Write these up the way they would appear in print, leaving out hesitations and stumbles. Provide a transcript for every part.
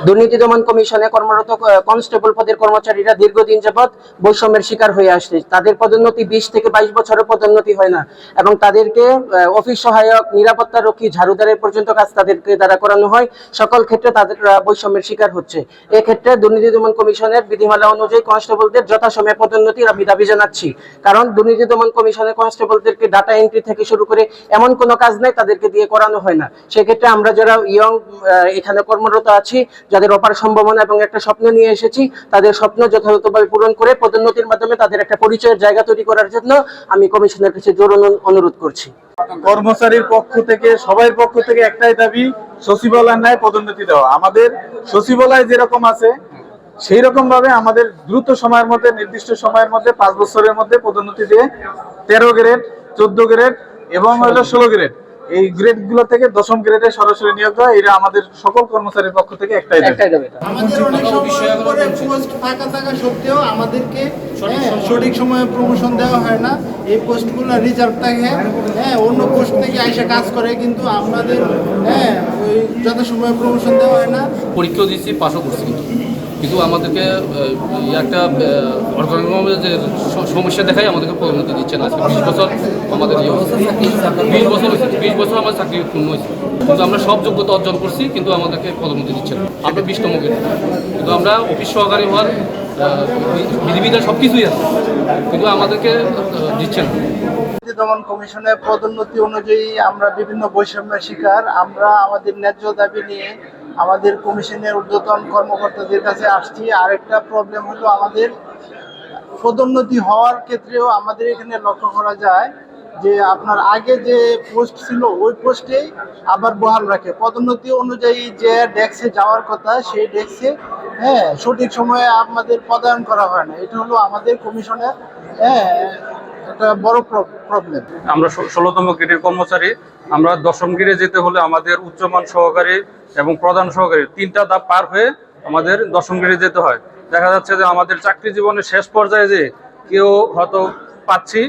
দুর্নীতি দমন কমিশনে কর্মরত কনস্টেবল পদের কর্মচারীরা দীর্ঘদিন যাবৎ বৈষম্যের শিকার হয়ে আসছে। তাদের পদোন্নতি 20 থেকে 22 বছরের পদোন্নতি হয় না এবং তাদেরকে অফিস সহায়ক, নিরাপত্তা রক্ষী, ঝাড়ুদারের পর্যন্ত কাজ তাদেরকে দ্বারা করানো হয়। সকল ক্ষেত্রে তাদের বৈষম্যের শিকার হচ্ছে। এক্ষেত্রে দুর্নীতি দমন কমিশনের বিধিমালা অনুযায়ী কনস্টেবলদের যথাসময়ে পদোন্নতির আমি দাবি জানাচ্ছি। কারণ দুর্নীতি দমন কমিশনের কনস্টেবলদেরকে ডাটা এন্ট্রি থেকে শুরু করে এমন কোনো কাজ নাই তাদেরকে দিয়ে করানো হয় না। সেক্ষেত্রে আমরা যারা ইয়ং এখানে কর্মরত আছি, যাদের অপার সম্ভাবনা এবং একটা স্বপ্ন নিয়ে এসেছি, তাদের স্বপ্ন যথাযথভাবে পূরণ করে পদোন্নতির মাধ্যমে তাদের একটা পরিচয়ের জায়গা তৈরি করার জন্য আমি কমিশনের কাছে জোর অনুরোধ করছি। কর্মচারীর পক্ষ থেকে, সবার পক্ষ থেকে একটাই দাবি, সচিবালয়ের ন্যায় পদোন্নতি দেওয়া। আমাদের সচিবালয় যেরকম আছে সেই রকম ভাবে আমাদের দ্রুত সময়ের মধ্যে, নির্দিষ্ট সময়ের মধ্যে 5 বছরের মধ্যে পদোন্নতি দিয়ে 13 গ্রেড, 14 গ্রেড এবং 16 গ্রেড, এই গ্রেড গুলো থেকে 10ম গ্রেডে সরাসরি নিয়োগ দেওয়া। এটা আমাদের সকল কর্মচারীর পক্ষ থেকে একটাই দাবি। আমাদের অনেক সময় পরে পোস্ট ফাঁকা থাকা সত্ত্বেও আমাদেরকে সঠিক সময়ে প্রমোশন দেওয়া হয় না। এই পোস্টগুলো রিজার্ভ থাকে, অন্য পোস্ট থেকে আইসা কাজ করে, কিন্তু আমাদের ওই যথাসময়ে প্রমোশন দেওয়া হয় না। পরীক্ষা দিয়েছি, পাশও করছি, কিন্তু আমাদেরকে একটা যে সমস্যা দেখায় আমাদেরকে পদোন্নতি দিচ্ছে না। আজকে 20 বছর আমাদের 20 বছর আমার চাকরি পূর্ণ হয়েছে, কিন্তু আমরা সব যোগ্যতা অর্জন করছি, কিন্তু আমাদেরকে পদোন্নতি দিচ্ছে না। আমরা 20তম গ্রেড, কিন্তু আমরা অফিস সহকারী হওয়ার বিধিবিধান সব কিছুই আছে, কিন্তু আমাদেরকে দিচ্ছে না। দমন কমিশনের পদোন্নতি অনুযায়ী আমরা বিভিন্ন বৈষম্যের শিকার। আমরা আমাদের ন্যায্য দাবি নিয়ে আমাদের কমিশনের ঊর্ধ্বতন কর্মকর্তাদের কাছে আসছি। আরেকটা প্রবলেম হলো, আমাদের পদোন্নতি হওয়ার ক্ষেত্রেও আমাদের এখানে লক্ষ্য করা যায় যে আপনার আগে যে পোস্ট ছিল ওই পোস্টেই আবার বহাল রাখে। পদোন্নতি অনুযায়ী যে ডেস্কে যাওয়ার কথা সেই ডেস্কে সঠিক সময়ে আমাদের পদায়ন করা হয় না। এটা হলো আমাদের কমিশনের একটা বড় প্রবলেম। আমরা 16তম গ্রেডের কর্মচারী। আমরা 10ম গ্রেডে যেতে হলে আমাদের উচ্চমান সহকারী এবং প্রধান সহকারী 3টা ধাপ পার হয়ে আমাদের 10ম গ্রেডে যেতে হয়। দেখা যাচ্ছে যে আমাদের চাকরি জীবনের শেষ পর্যায়ে যে কেউ হয়তো পাচ্ছি,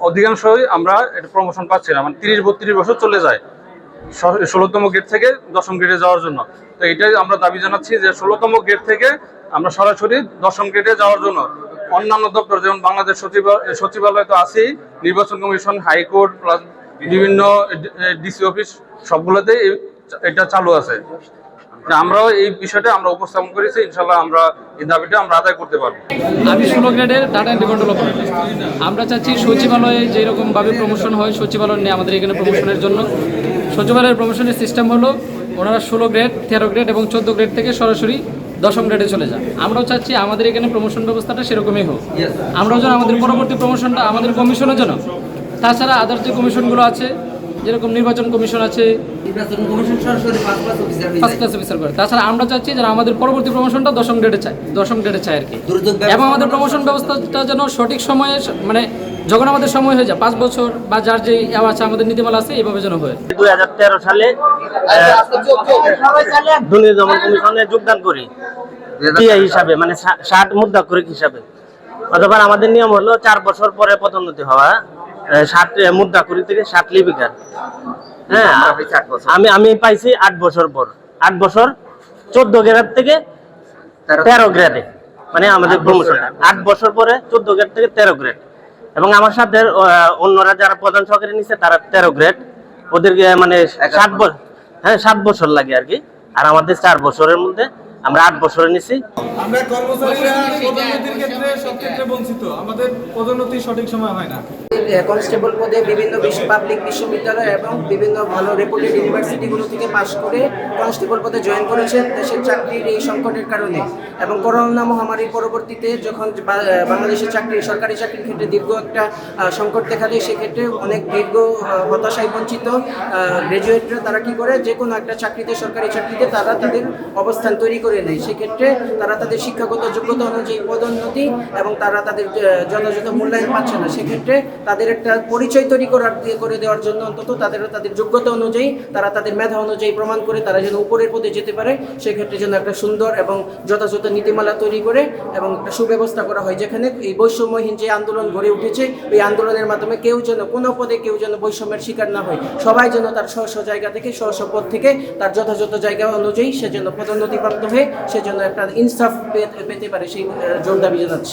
অধিকাংশই আমরা এটা প্রমোশন পাচ্ছি না। মানে 30-32 বছর চলে যায় 16তম গ্রেড থেকে 10ম গ্রেডে যাওয়ার জন্য। তো এটাই আমরা দাবি জানাচ্ছি যে 16তম গ্রেড থেকে আমরা সরাসরি 10ম গ্রেডে যাওয়ার জন্য অন্যান্য দপ্তর, যেমন বাংলাদেশ সচিবালয় তো আছেই, নির্বাচন কমিশন, হাইকোর্ট, প্লাস বিভিন্ন ডিসি অফিস, সবগুলোতে এটা চালু আছে। আমরাও এই বিষয়টা আমরা উপস্থাপন করেছি। ইনশাল্লাহ আমরা এই দাবিটা আমরা আদায় করতে পারবো। আমি 16 গ্রেডের ডাটা এন্ট্রি কন্ট্রোল অপারেটর। আমরা চাচ্ছি সচিবালয়ে যেরকমভাবে প্রমোশন হয়, সচিবালয় নিয়ে আমাদের এখানে প্রমোশনের জন্য সচিবালয়ের প্রমোশনের সিস্টেম হলো ওনারা 16 গ্রেড, 13 গ্রেড এবং 14 গ্রেড থেকে সরাসরি 10ম গ্রেডে চলে যায়। আমরাও চাচ্ছি আমাদের এখানে প্রমোশন ব্যবস্থাটা সেরকমই হোক। আমরাও যেন আমাদের পরবর্তী প্রমোশনটা আমাদের কমিশনের জন্য, তাছাড়া আদার্স যে কমিশনগুলো আছে, যেরকম নির্বাচন কমিশন আছে, ফার্স্ট ক্লাস অফিসার করে। তাছাড়া আমরা চাচ্ছি যেন আমাদের পরবর্তী প্রমোশনটা 10ম গ্রেডে চাই আর কি। এবং আমাদের প্রমোশন ব্যবস্থাটা যেন সঠিক সময়ে, মানে যখন আমাদের সময় হয়ে যায় 5 বছর বা যার যে আছে আমাদের নীতিমালা আছে, এইভাবে যেন হয়। 2013 সালে দুর্নীতি দমন কমিশনে যোগদান করি টিআই হিসাবে, মানে 60 মুদ্রাক্ষরিক হিসাবে। অথবা আমাদের নিয়ম হলো 4 বছর পরে পদোন্নতি হওয়া, 60 মুদ্রাক্ষরিক থেকে 60 লিপিকার। আমি পাইছি 8 বছর পর, 8 বছর 14 গ্রেড থেকে 13 গ্রেডে, মানে আমাদের প্রমোশন 8 বছর পরে 14 গ্রেড থেকে 13 গ্রেড। এবং আমার সাথে অন্যরা যারা প্রধান সহকারী নিচ্ছে তারা 13 গ্রেড, ওদেরকে মানে 7 বছর লাগে আর কি। আর আমাদের 4 বছরের মধ্যে আমরা 8 বছরে নিছি। আমরা কর্মচারীরা পদোন্নতির ক্ষেত্রে সব ক্ষেত্রে বঞ্চিত, আমাদের পদোন্নতি সঠিক সময় হয় না। কনস্টেবল পদে বিভিন্ন পাবলিক বিশ্ববিদ্যালয় এবং বিভিন্ন ভালো রেপুটেড ইউনিভার্সিটিগুলো থেকে পাশ করে কনস্টেবল পদে জয়েন করেছেন দেশের চাকরির এই সংকটের কারণে। এবং করোনা মহামারীর পরবর্তীতে যখন বাংলাদেশের সরকারি চাকরির ক্ষেত্রে দীর্ঘ একটা সংকট দেখা দেয়, সেক্ষেত্রে অনেক দীর্ঘ হতাশায় বঞ্চিত গ্র্যাজুয়েটরা তারা কি করে, যে কোনো একটা চাকরিতে, সরকারি চাকরিতে তারা তাদের অবস্থান তৈরি করে নেয়। সেক্ষেত্রে তারা তাদের শিক্ষাগত যোগ্যতা অনুযায়ী পদোন্নতি এবং তারা তাদের যথাযথ মূল্যায়ন পাচ্ছে না। সেক্ষেত্রে তাদের একটা পরিচয় তৈরি করে দেওয়ার জন্য অন্তত তাদের যোগ্যতা অনুযায়ী তারা তাদের মেধা অনুযায়ী প্রমাণ করে তারা যেন উপরের পদে যেতে পারে, সেক্ষেত্রে যেন একটা সুন্দর এবং যথাযথ নীতিমালা তৈরি করে এবং একটা সুব্যবস্থা করা হয়, যেখানে এই বৈষম্যহীন যে আন্দোলন গড়ে উঠেছে এই আন্দোলনের মাধ্যমে কেউ যেন কোনো পদে কেউ যেন বৈষম্যের শিকার না হয়, সবাই যেন তার স্ব জায়গা থেকে স্ব পদ থেকে তার যথাযথ জায়গা অনুযায়ী সে যেন পদোন্নতিপ্রাপ্ত হয়ে সে যেন একটা ইনসাফ পেতে পারে, সেই জোর দাবি জানাচ্ছি।